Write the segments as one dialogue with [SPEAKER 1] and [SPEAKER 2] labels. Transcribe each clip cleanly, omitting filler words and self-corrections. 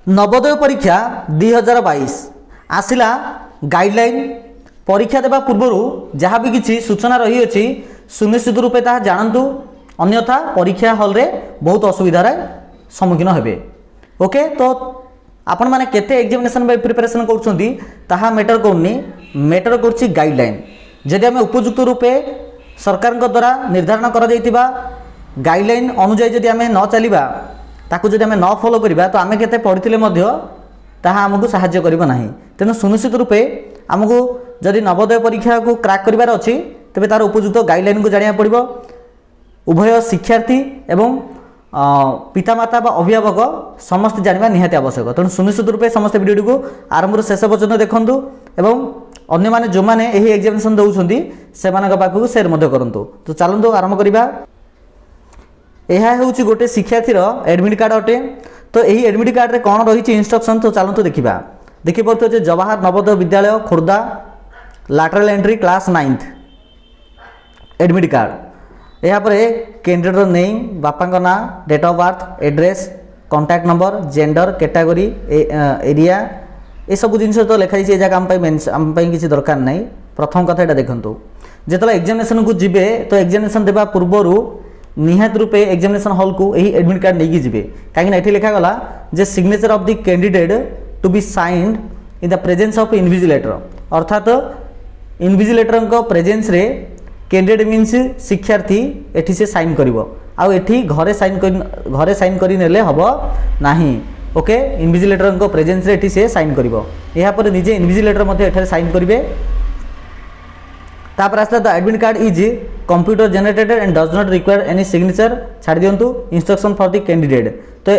[SPEAKER 1] नवोदय परीक्षा 2022 आसिला गाइडलाइन परीक्षा देवा पूर्व जहाँ भी किसी सूचना रही अच्छी सुनिश्चित रूपे ता जानतु अन्यथा परीक्षा हॉल रे बहुत असुविधार सम्मुखीन हेबे। ओके तो आपण माने केते एग्जामिनेशन प्रिपरेशन करूछंती ताहा मैटर करनी मैटर करछि गाइडलाइन। जदि आम उपयुक्त रूपे सरकार द्वारा निर्धारण करा जायतिबा गाइडलाइन अनुसार जदि आम न चलिबा ताकू जदि आम न फॉलो करिबा तो आम केते पढ़िथिले मध्य ताहा हमकु सहाय्य करिबो नाही। तेनु सुनिश्चित रूपे हमकु जदि नवोदय परीक्षा को क्रैक करिवार अछि तबे तार उपयुक्त गाइडलाइन को जानिया पड़िबो। उभय शिक्षार्थी एवं पितामाता बा अभिभावक समस्त जानवा निहाती आवश्यक। तेणु सुनिश्चित रूपे समस्त वीडियो को आरंभ शेष पर्यंत देखंतु एवं अन्य माने जो माने एही एग्जामिनेशन दउछंती सेमानक पाखु शेयर मध्य करंतु। तो चलंतु आरंभ करिबा। एहा हेउची गोटे शिक्षार्थी रो एडमिट कार्ड अटे। तो एही एडमिट कार्ड रे कोन रहिछि इंस्ट्रक्शन तो चलंतु देखिबा। देखि परतो जे Jawahar Navodaya Vidyalaya Khurda lateral entry class 9th admit card. यहाँ पर कैंडिडेट नेम बापा ना date of birth address contact number gender category area ये सब जिन तो लिखाई ये जगह आम किसी दरकार ना। प्रथम कथा यहाँ देखो जो एग्जामिनेशन को जीवे तो एग्जामिनेशन देवा पूर्वर निहात रूपे एग्जामिनेशन हॉल को यही एडमिट कार्ड नहीं जीवे कहीं लिखागला जे signature of the candidate to be signed in the presence of invigilator अर्थात इनविजिलेटर को प्रेजेंस रे कैंडिडेट मीन्स शिक्षार्थी एठी से साइन करिवो आ एठी घरे साइन करी नेले हबो नाही। ओके इनविजिलेटर को प्रेजेंस रे एठी से साइन करिवो यहाँ पर निजे इनविजिलेटर मध्ये एठारे साइन करिवे। तापर आसला the admit card is computer generated and does not require any signature छाड़ दियंतु इंस्ट्रक्शन फॉर द कैंडिडेट। तो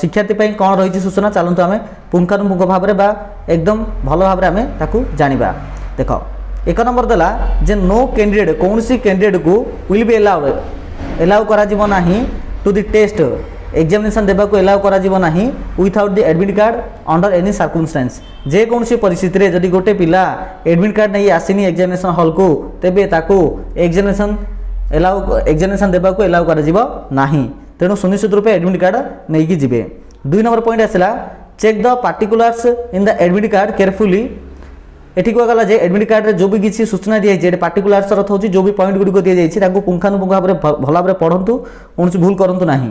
[SPEAKER 1] शिक्षार्थी पई कोन रहिछि सूचना चलंतु आमे पुंखानुपुंख भाव में बा एकदम भल भाव में आमे ताकू जानिबा। देखो एक नंबर देला जे नो कैंडिडेट कौन सी कैंडिडेट को विल बी एलाउ करा जीवो नाही टू द टेस्ट एग्जामिनेशन देबा को एलाउ करा जीवो नाही without the admit card under any circumstance. जे कौन सी परिस्थिति रे जदि गोटे पिला एडमिट कार्ड नहीं आसीनी एग्जामिनेशन हॉल को तेबे ताको एग्जामिनेशन देबा को एलाउ करा जीवो नाही। तेणु सुनिश्चित रूपे एडमिट कार्ड नहीं की जीवे। 2 नंबर पॉइंट आसला check the particulars in the admit card carefully. एठी कहला जे एडमिट कार्ड रे जो भी किसी सूचना दिया जाय पार्टिकुलर्स अर्थ होची जो भी पॉइंट गुडी को दिया जाय ताको पुंखानुपुंख भाव भल भाव पढ़ंतु कोनसी भूल करंतु नाही।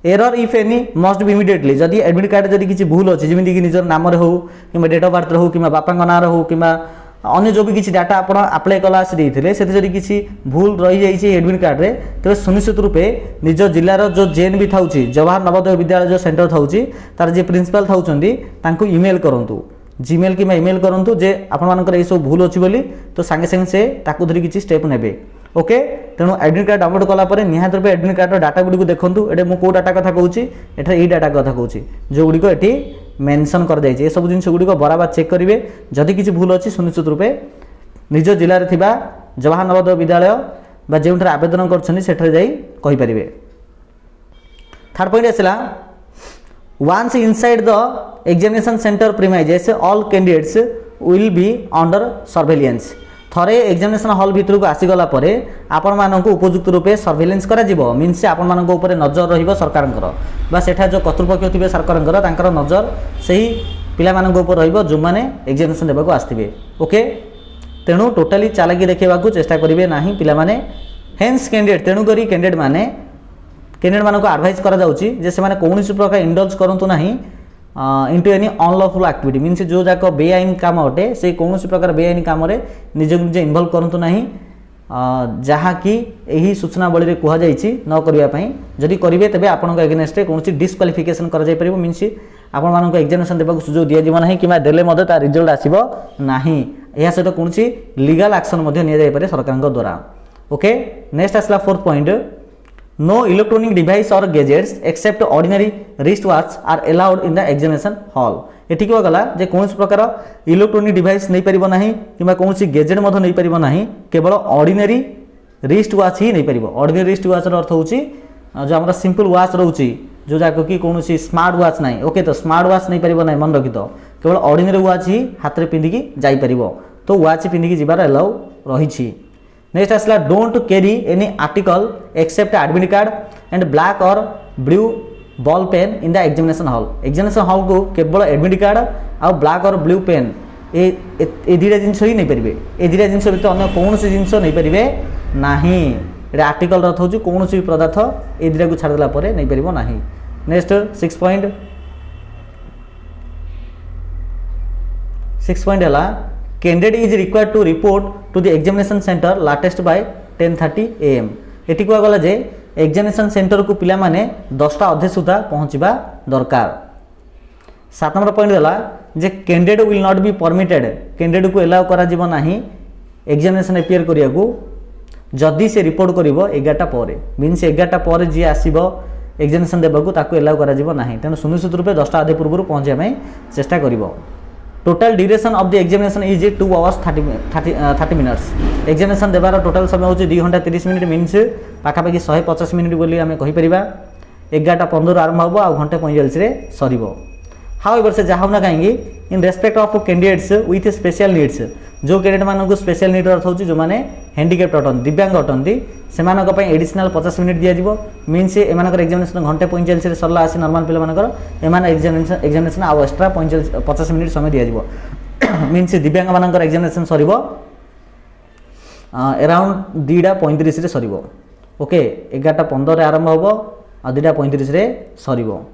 [SPEAKER 1] Error if any must be immediately जदि एडमिट कार्ड जदि किसी भूल अछि जेमिति कि निजर नाम रे हो कि डेट ऑफ बर्थ रे हो कि बापा ना रे हो कि अन्य जो भी किसी डाटा आपण अप्लाई कला से देथिले सेते जदि किसी भूल रही जाई छै एडमिट कार्ड रे तो सुनिश्चित रूपे निज जिल्लार जो जेन भी थाउची जवाहर नवोदय विद्यालय जो सेंटर थाउची तार जे प्रिंसिपल थाउचंदी तांको ईमेल करंतु जीमेल कि ईमेल करंतु जे आपण मानकर ए सब भूल अछि बोली तो संगे संगे से ताकू धरी किसी स्टेप नेबे। ओके तेणु एडमिट कार्ड डाउनलोड कला परे निहात रूपे एडमिट कार्ड डाटा गुडी को देखंतु। एटे मु को डाटा कथा कहूची एठा ए डाटा कथा कहूची जो गुडी को एठी मेंशन कर जाय छै ए सब जिंस गुडी को बराबर चेक करिवे। जदि किसी भूल अछि सुनिश्चित रूपे निज जिल्ला रे थिबा जवाहर नवोदय विद्यालय बा जेउठा आवेदन करछनी सेठरे जाई कहि परिवे। थर्ड पॉइंट आसला once inside the examination center premises all candidates will be under surveillance। थरे एग्जामिनेशन हॉल भीतर को आसीगला परे आपण मानक उपयुक्त रूपे सर्वेलेंस करा जिवो मीन्स आपण मानक ऊपर नजर रहिबो सरकारंकर बा सेठा जो कर्तृपक्ष थिबे सरकारंकर तांकर नजर सही पिला मानक ऊपर रहिबो जो माने एग्जामिनेशन देबा को आस्थिबे। ओके तेणु टोटाली चालाकी देखैबा को चेष्टा करिवे नाही पिला माने हेन्स कैंडिडेट तेणु करी कैंडिडेट मानक एडवाइस करा जाउची जे से माने कोनोसी प्रकार इंडल्ज करंतु नाही into any unlawful activity means जो जाक बेआईन काम अटे से कोनोसी प्रकार बेआईन काम रे निजे निजे इन्वॉल्व करंतु नाही जहाँ कि यही सूचना बळी रे कुहा जाईची न करिया पई जदि करिवे तबे आपनक एगेंस्ट रे कोनोसी डिस्क्वालिफिकेशन करा जाय परिबो मीन्स आपण मानक एग्जामिनेशन देबा को सुजोग दिया जीव नाही किमा देले मदे ता रिजल्ट आसीबो नाही एहा सहित कोनोसी लीगल एक्शन मध्य निया जाय पारे सरकारक द्वारा। ओके नेक्स्ट आसला 4th point No electronic device or gadgets except ordinary wristwatch are allowed in the examination hall। एठी को गला जे कोनोसी प्रकार इलेक्ट्रोनिक डिवाइस नहीं परिबो नाही किबा कोनोसी गैजेट मधो नहीं परिबो नाही केवल ऑर्डिनरी रिस्ट वॉच ही नहीं परिबो। ऑर्डिनरी रिस्ट वॉच रो अर्थ होची जो हमरा सिंपल वॉच रहउची जो जाको कि कोनोसी स्मार्ट वॉच नाही। ओके तो स्मार्ट वॉच नहीं परिबो नाही मन रखि तो केवल ऑर्डिनरी वॉच ही हाथ रे पिंदी की जाई परिबो तो वॉच पिंदी की जिबार अलाउ रहिछि। नेक्स्ट आसला don't carry any article except admit card and black और blue ball pen in the examination hall को केवल एडमिट कार्ड आ ब्लैक और ब्लू पेन ए दुटा जिन ही नहीं पारे ए दुटा जिन भर अन्य कौन जिन नहीं पारे ना आर्टिकल अर्थ हूँ कौन भी पदार्थ ए दुटा को छाड़देला नहीं पार ना। नेक्स्ट 6 पॉइंट है candidate is required to report to the examination centre latest by 10:30 AM। एटी कहगला जे एग्जामिनेशन सेंटर को पिला माने 10टा अधे सुधा पहुँचवा दरकार। 7 नंबर पॉइंट है जे candidate will not be permitted candidate को एलाउ करा जीवो नाही एग्जामिनेशन एपियर करिया को जदि से रिपोर्ट करिवो 11टा पर मीन्स 11टा पर जी आसीबो एग्जामिनेशन देबा को ताको एलाउ करा जीवो नाही तेणु सुनिश्चित रूपे 10टा अधे पूर्व पहुँचा चेष्टा करिवो। Total duration of the examination is 2 hours 30 minutes। Examination देवार टोटल समय होची 2 घंटा 30 मिनिट मीन्स पाखापाखि 150 मिनिट बोली आमे कहि परिबा। 11:15 आरंभ हो आ घंटे 45 रे सरीबो। हाउएवर से जाहु ना कहीं in respect of candidates with special needs जो कैंडिडेट मानक स्पेशल नीड अर्थ होची जो माने हैंडिकैप्ड अटन दिव्यांग अटंती सेमानक पय एडिशनल 50 मिनिट दिया जिवो मीन्स एमानकर एग्जामिनेशन घंटे 45 रे सरला आसी नॉर्मल पिला मानकर एमान एग्जामिनेशन आ एक्स्ट्रा 50 मिनिट समय दिया जिवो मीन्स दिव्यांग मानकर एग्जामिनेशन सरीबो अराउंड 2:35 रे सरीबो। ओके 11:15 रे आरंभ होबो आ 2:35 रे सरीबो।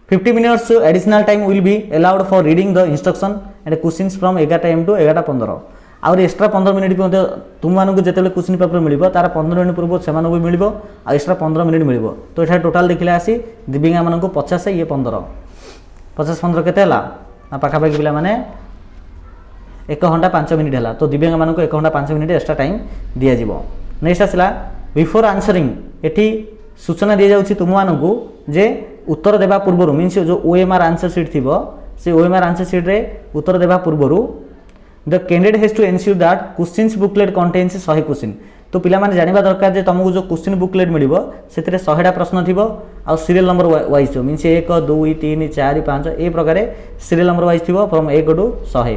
[SPEAKER 1] $50 minutes additional time will be allowed for reading the instruction and questions from 11 AM to 11:15 और एक्स्ट्रा 15 मिनिट भी तुम मानक जिते क्वेश्चन पेपर मिल तार 15 मिनिट पूर्व से मिल एक्स्ट्रा 15 मिनिट मिल तो ये टोटाल देखिले आसी दिव्यांग मान 50 ये 15 50-15 के पाखापाखि पिला माने 1 घंटा 5 मिनिट है तो दिव्यांग मान 1 घंटा 5 मिनिट एक्स्ट्रा टाइम दिज्व। नेक्स्ट आसला बिफोर आंसरिंग एटी सूचना दी जाउछि तुम मानकु जे उत्तर देवा पूर्व मीन्स जो OMR आंसर सीट थी से OMR आंसर सीट रे उत्तर देवा पूर्व the candidate has to ensure that questions booklet contains 100 question तो पिला माने जानिबा दरकार जे तुमको जो क्वेश्चन बुकलेट मिलिबो सेतिरे 100टा प्रश्न थिबो आ सीरियल नंबर वाइज थिबो मीन्स 1 2 3 4 5 ए प्रकार सीरियल नंबर वाइज थिबो फ्रॉम 1 टू 100।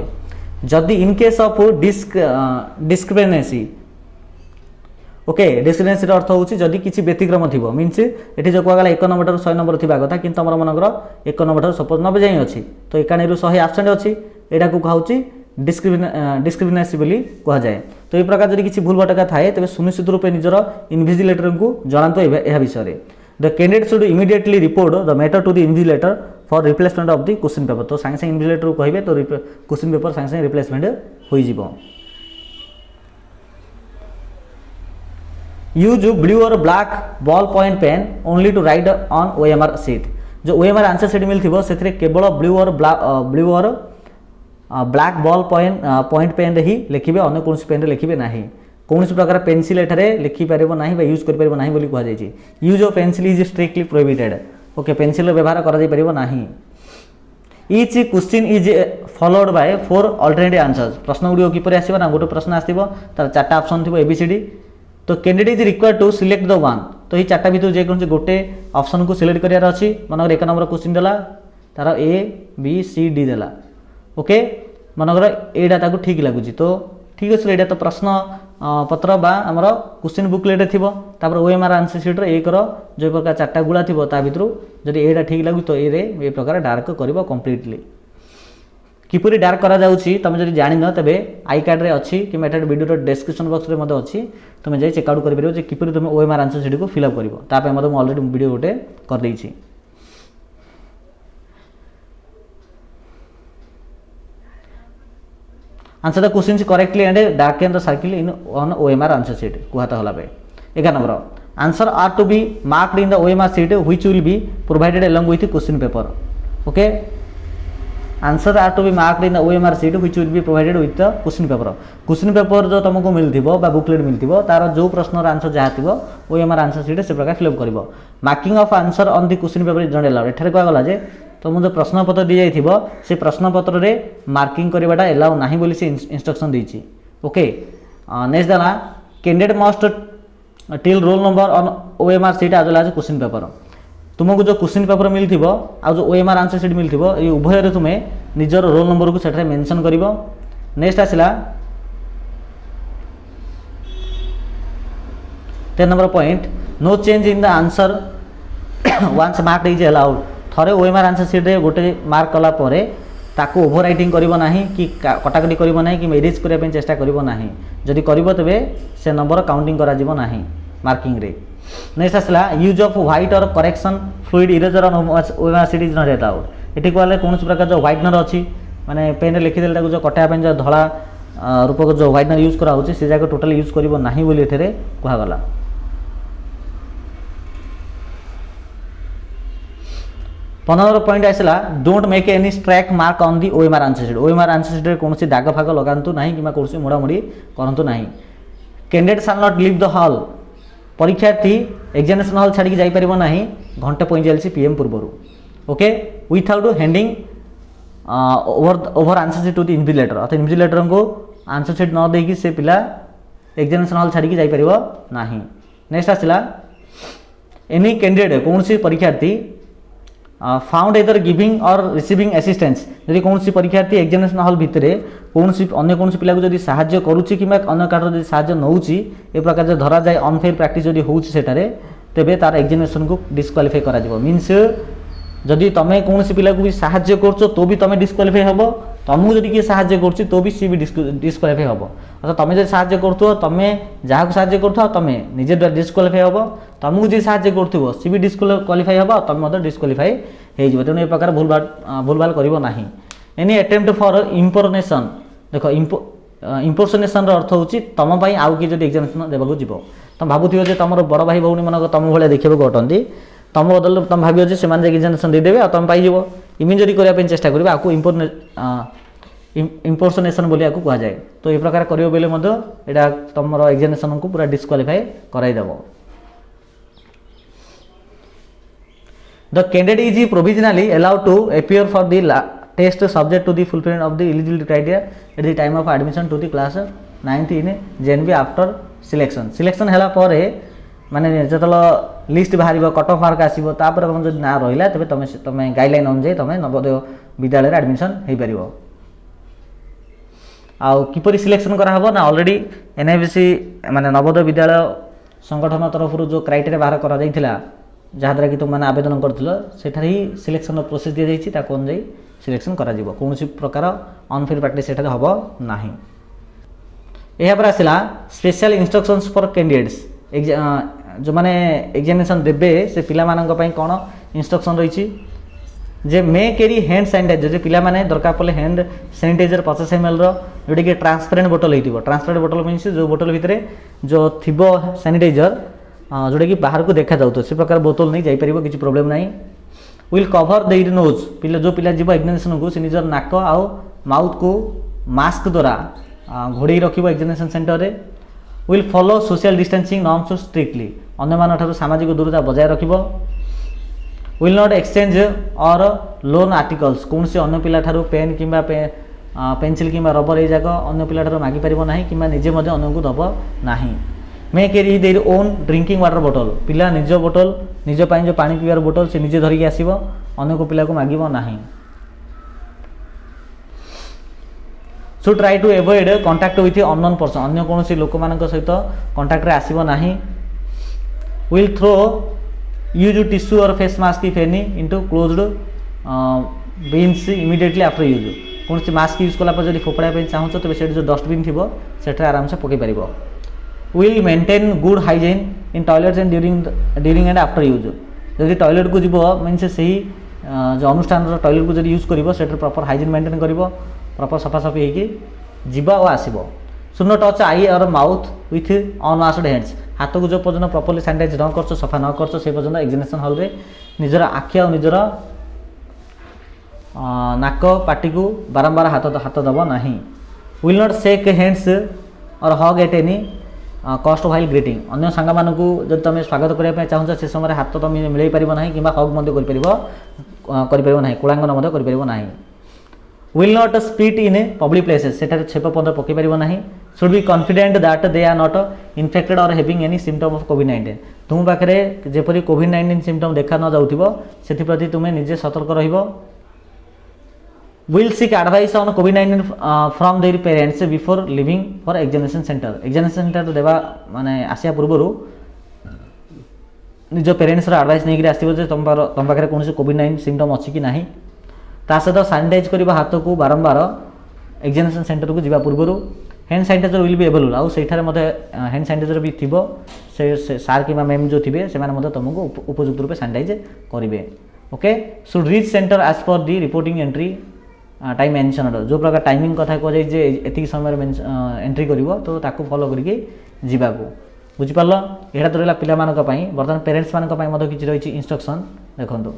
[SPEAKER 1] जदि in case of discrepancy okay discrepancy अर्थ होची जदि किछि व्यतिक्रम थिबो मीन्स एठी जो कहगला 1 नंबर 100 नंबर थिबा कथा किंतु हमर मनकर 1 नंबर सपोज 90 जाई अछि तो 91 रु 100 एब्सेंट अछि एटा को कहउची डिस्क्रिमिनेसी बोली कहा जाए। तो ये प्रकार जदि किछि भूल भटका थाए तबे सुनिश्चित रूपे निजर इन्विजिलेटर को जणातो एहा विषय the candidate should immediately report the matter to the invigilator for replacement of the question paper तो सांगे सांगे इन्विजिलेटर को कहबे तो क्वेश्चन पेपर सांगे सांगे रिप्लेसमेंट होई जिवो। यूज ब्लू और black ball point pen only to write on OMR sheet जो OMR आंसर सीट मिलथिबो सेथिरे केवल ब्लू और ब्लैक बॉल पॉइंट पेन रे ही लिखिबे अन्य कोनसी पेन रे लिखिबे नाही कोनसी प्रकार पेंसिल एठारे लिखि पारिबो नाही बा यूज करि पारिबो नाही बोली कहै जायछि। Use of pencil is strictly prohibited okay pencil रो व्यवहार करा जाय पारिबो नाही। Each question is followed by 4 alternative answers प्रश्न गुडी किपरि आसीबो ना गोटे प्रश्न आसीबो तार 4टा ऑप्शन थिबो ABCD तो candidate is required to select the one तो ये 4टा भितर जे कोन गोटे ऑप्शन को सिलेक्ट करियार अछि मनकर 1 नंबर क्वेश्चन देला तार A B C D देला ओके मनकर एडा ताको ठीक लागुची तो ठीक अछि एडा तो प्रश्न पत्र बा हमर क्वेश्चन बुकलेट थिबो तापर OMR आंसर शीट रे 1 रो जे प्रकार 4टा गुला थिबो ता भितर जदि एडा ठीक लागु तो ए रे ए प्रकार डार्क करबो कंप्लीटली किपरि डार्क करा जाउची तमे जदि जानि न तबे आई कार्ड रे अछि कि मेटा वीडियो रो डिस्क्रिप्शन बॉक्स रे मते अछि तमे जाई चेक आउट करि परिबो जे किपरि तमे OMR आंसर शीट को फिल अप करिवो ता पे मते ऑलरेडी वीडियो गोटे कर देछि। Answer the question correctly and dark the circle in on OMR answer sheet कुहाता होला बे 11 number answer are to be marked in the OMR sheet which will be provided along with question paper okay answer are to be marked in the OMR sheet which will be provided with the question paper जो तुमको मिलथिबो बा booklet मिलथिबो तार जो प्रश्न रो answer जहा थिबो OMR answer sheet से प्रकार फिल अप करबो। Marking of answer on the question paper is not allowed एठारे कहला गला जे तुम जो प्रश्न पत्र दी जाइथिबो से प्रश्न पत्र रे मार्किंग करबाटा अलाउ नाही बोली से इंस्ट्रक्शन देछि ओके। नेक्स्ट दाना candidate must till roll number on OMR sheet as well as question paper तुमको जो क्वेश्चन पेपर मिलथिबो आ जो OMR आंसर शीट मिलथिबो ए उभय रे तुमे निजर रोल नंबर को सेठरे मेंशन करिवो। नेक्स्ट आसिला 10 number point no change in the answer once mark is allowed थरे ओएमआर आंसर सीट रे गोटे मार्क कला परे ताको ओभर राइटिंग करिवो नाही कि कटाकटी करिवो नाही कि एडिट करिया पे चेष्टा करिवो नाही जदि करिवो तबे से नंबर काउंटिंग करा जिवो नाही मार्किंग रे। नेक्स्ट आसला यूज ऑफ व्हाइट और correction fluid eraser on OMR sheet is not allowed एठी कहले कोन प्रकार जो व्हाइटनर अछि माने पेन रे लिखि देल ताको जो कटाया पे जो धला रूपक जो व्हाइटनर यूज करा होछि से जाके टोटली यूज करिवो नाही बोली एथरे कहा गला। पंद्रह पॉइंट आसला don't make any stray mark on the OMR answer sheet OMR answer sheet रे कोनसी दाग फाग लगांतु नाही किमा कोनसी मोड़ा मोड़ी करंतु नाही। Candidate shall not leave the hall परीक्षार्थी एग्जामिनेशन हॉल छाड़ी जाई परिबो नाही घंटे 45 पीएम पूर्वरु okay without handing over answer sheet to the invigilator अर्थात इन्विजिलेटर को आंसर शीट न देकी से पिला एग्जामिनेशन हॉल छाड़ी जाई परिबो नाही। नेक्स्ट आसला एनी कैंडिडेट कोनसी परीक्षार्थी फाउंड एदर गिविंग और रिसीविंग असिस्टेंस यदि कौन परीक्षार्थी एग्जामिनेशन हॉल भितर कौन अन्य कौन पिला को जदि साहाय्य करुच्ची कि अन्य कार्ड जब साहाय्य नौची ए प्रकार जो धरा जाए अनफेयर प्रैक्टिस जदि होउची सेटारे तेबे तार एग्जामिनेशन को डिस्क्वालिफाई करा जिवो मीन्स जदि तमे कौन पिला को भी साहाय्य करछो तो भी तमे डिस्क्वालिफाई हबो तुमको जदि किए साहाय्य करछि तो भी सी भी डिस्क्वालिफाई हबो अर्थात तमे जदि साहाय्य करथो तमे जहा को साहाय्य करथो तमे निजे डिस्क्वालिफाई हबो तुमको जे साहाय्य करथो सी भी डिस्क्वालिफाई हबो तमे मते डिस्क्वालिफाई हे जिवो तेनु ए प्रकार भूलभाल करिवो नाही। एनी अटेम्प्ट फॉर इंपोर्नेशन देखो इंपोर्सनेशन रो अर्थ होछि तम पई आउ कि जदि एग्जामिनेशन देबाको जिवो तम भाबुथियो जे तमरो बड़ भाई भौणी मन तम भले देखिबो गटंदी तम बदल तुम भाव जे से एग्जामिनेशन देदेवे तुम पाइब इमेजरी करने चेष्टा करेंगे आपको इंपोर्सनेशन बोली आपको कहुए तो ये प्रकार करेंगे बोले यहाँ तुम एग्जामिनेशन को पूरा डिस्क्वालिफाई कराइदेव। The candidate is provisionally allowed to appear for the test subject to the fulfilment of the eligibility criteria at the time of admission to the class 9th in JNV after selection है माने जतल list बाहर cut off mark आसीबो तापर जो ना रहिला तबे तमे गाइडलाइन अनुसार तमे नवोदय विद्यालय एडमिशन हे परिबो। आउ किपरि सिलेक्शन करा हबो ना ऑलरेडी एनआईबीसी माने नवोदय विद्यालय संगठन तरफ जो क्राइटेरिया बाहर करा दैथिला जहा द्वारा कि तुम माने आवेदन करथिलो सेठार ही सिलेक्शन प्रोसेस दिया जाइछि ताको अनुसार सिलेक्शन करा जिवो कोनोसी प्रकार अनफेयर प्रैक्टिस सेठार हबो नाही। एहा पर आसिला स्पेशल इंस्ट्रक्शंस फॉर कैंडिडेट्स जो माने एग्जामिनेशन देबे से पिला मानक पई कोन इंस्ट्रक्शन रही जे मे कैरी हैंड सैनिटाइजर जो पिला माने दरकार पड़े हैंड सैनिटाइजर 50 ml रो जोटा कि ट्रांसपेरेंट बोतल होइतिबो ट्रांसपेरेंट बोतल मीन्स जो बोतल भितरे जो थिबो सैनिटाइजर जोटा कि बाहर को देखा जाउतो से प्रकार बोतल नहीं जाई परिबो किछि प्रॉब्लम नाही। विल कवर द नोज पिला जो पिला जीवो एग्जामिनेशन को से निजर नाक आउ माउथ को मास्क द्वारा घोड़े रखिबो एग्जामिनेशन सेंटर रे। Will follow social distancing norms strictly अन्य मान ठारू सामाजिक दूरता बजाय रखिबो। विल नॉट एक्सचेंज और लोन आर्टिकल्स कौन से अन्य पिला ठारू पेन किंबा पेंसिल किंबा रबर ए जाक अन्य पिला ठारू मागी परिबो नाही किंबा निजे मध्ये अन्य को दबो नाही। May carry their own drinking water बोतल पिला निज बोतल निज पाई जो पानी पीवार बोतल से निजे धरिक आसीबो अन्य को पिला को मागिबो नाही। So try to avoid contact with unknown person अन्य कौन लोक मान सहित कांटेक्ट रे आसीबो नाही। विल थ्रो यूज टिश्यू और face mask if any into closed bins immediately after use कौन मास्क यूज कला जब फोपड़ा चाहूँ तेज से जो डस्टबिन थी से आराम से पकई पार। Will maintain good hygiene in toilets and during and after use जब टॉयलेट को जीव मीनस से जो अनुष्ठान टॉयलेट को जब यूज कर प्रॉपर हाइजीन मेंटेन कर प्रॉपर सफासफी होगी जीवा और आसब। शुड नॉट टच आई और माउथ विथ अनवाश्ड हैंड्स हाथ को जो पर्यटन प्रॉपर्ली सैनिटाइज न कर सफा न कर से पर्यटन एग्जामिनेशन हॉल रे निजर आखि और निजर नाक पाटी को बारंबार हाथ दब नहीं। Will not shake hands or hug at any cost while greeting अन्य सांग मान जब तुम स्वागत करने चाहूँ से समय हाथ तुम मिल पार ना कि हग कर कोलांगन कर। Will not spit in public places सेठारे छेप पद पकई पार ना। Should be confident that they are not infected or having any symptom of कोविड-19 तुम पाखे जेपरी कोविड-19 सिम्पटम देखा न जाउथिबो सेथि प्रति तुमे निजे सतर्क रहिबो। Will seek advice on covid from their parents before living for examination centre देवा माने आसिया पूर्व निज पेरेन्ट्स एडवाइस नहीं आसो जे तुम पाखे कौन कोविड-19 सिम्पटम अच्छी कि ना ता सहित सैनिटाइज कर हाथ को बारंबार एग्जामिनेशन सेंटर को जावा पूर्व hand sanitiser will be available आउ सेठारे मते हैंड सैनिटाइजर भी थिबो से सार कि मैम जो थे से तुमको उपयुक्त रूप सैनिटाइज करेंगे okay should reach centre as per the reporting entry time mention जो प्रकार टाइमिंग कथा कह जाए एति समय एंट्री करिवो तो ताकू फॉलो करके जीवाको बुझिपाल यहाँ तो रहा पाई बर्तमान पेरेन्ट्स मानी किसी रही इंस्ट्रक्शन देखो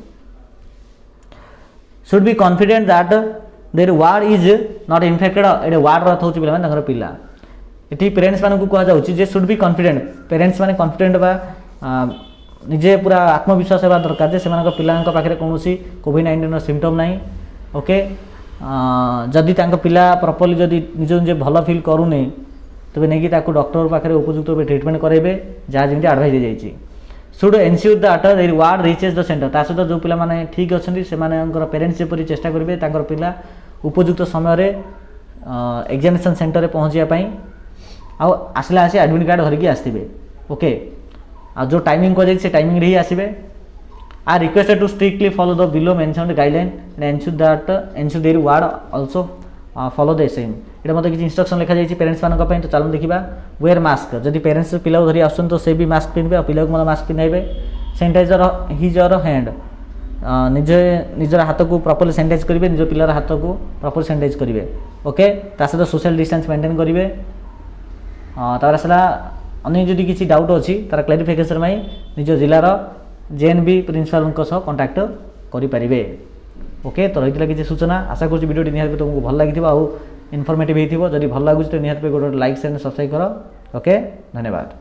[SPEAKER 1] should be confident that their ward is not infected ये वार्ड अर्थ हो पे पिला ये पेरेन्ट्स मानक कहुच्छे जे शुड बी कॉन्फिडेंट पेरेन्ट्स माने कॉन्फिडेंट बा निजे पूरा आत्मविश्वास होगा दरकार से पिला पाखे कौन कोविड-19 सिम्पटम ना ओके जदि पिला प्रॉपर्ली जदि निज निजे भल फिल करूनी तबे नहीं कि डॉक्टर पाखे उपयुक्त रूप ट्रिटमेंट करेंगे जहाँ जमी एडवाइस दी जाइए should ensure that their ward reaches the centre ता सहित जो पिला माने ठीक अच्छे से पेरेन्ट्स जपरी चेष्टा करेंगे पिला उपयुक्त समय एग्जामिनेशन सेंटर पहुँचापी आसला आसी एडमिट कार्ड धरिकी आसवे ओके आ जो टाइमिंग कह से टाइमिंग ही आसवे are requested to strictly follow the below mentioned guideline and ensure their ward also follow the same ये मतलब किसी इंस्ट्रक्शन लिखा जाए पेरेन्ट्स मानी तो चलो देखा वेयर मास्क जदि पेरेन्ट्स पिला धरी आस तो से भी मास्क पिंधे और पिला को मास्क पिंधाइबे सैनिटाइजर हिज और हैंड निजर हाथ को प्रॉपर्ली सैनिटाइज करेंगे निज पिलार हाथ को प्रॉपर्ली सैनिटाइज करेंगे ओके ता सहित सोशल डिस्टेंस मेंटेन करेंगे तार आसला अन्य जदि किसी डाउट अच्छी तार क्लारिफिकेशन निज जिलार जेएनबी प्रिंसिपाल कांटेक्ट करेंगे ओके तो रही किसी सूचना आशा करूँ वीडियो निहार तुमको भल लगी इनफॉर्मेटिव होती जब भल लगुच तो निहार गोटे लाइक शेयर सब्सक्राइब कर ओके धन्यवाद।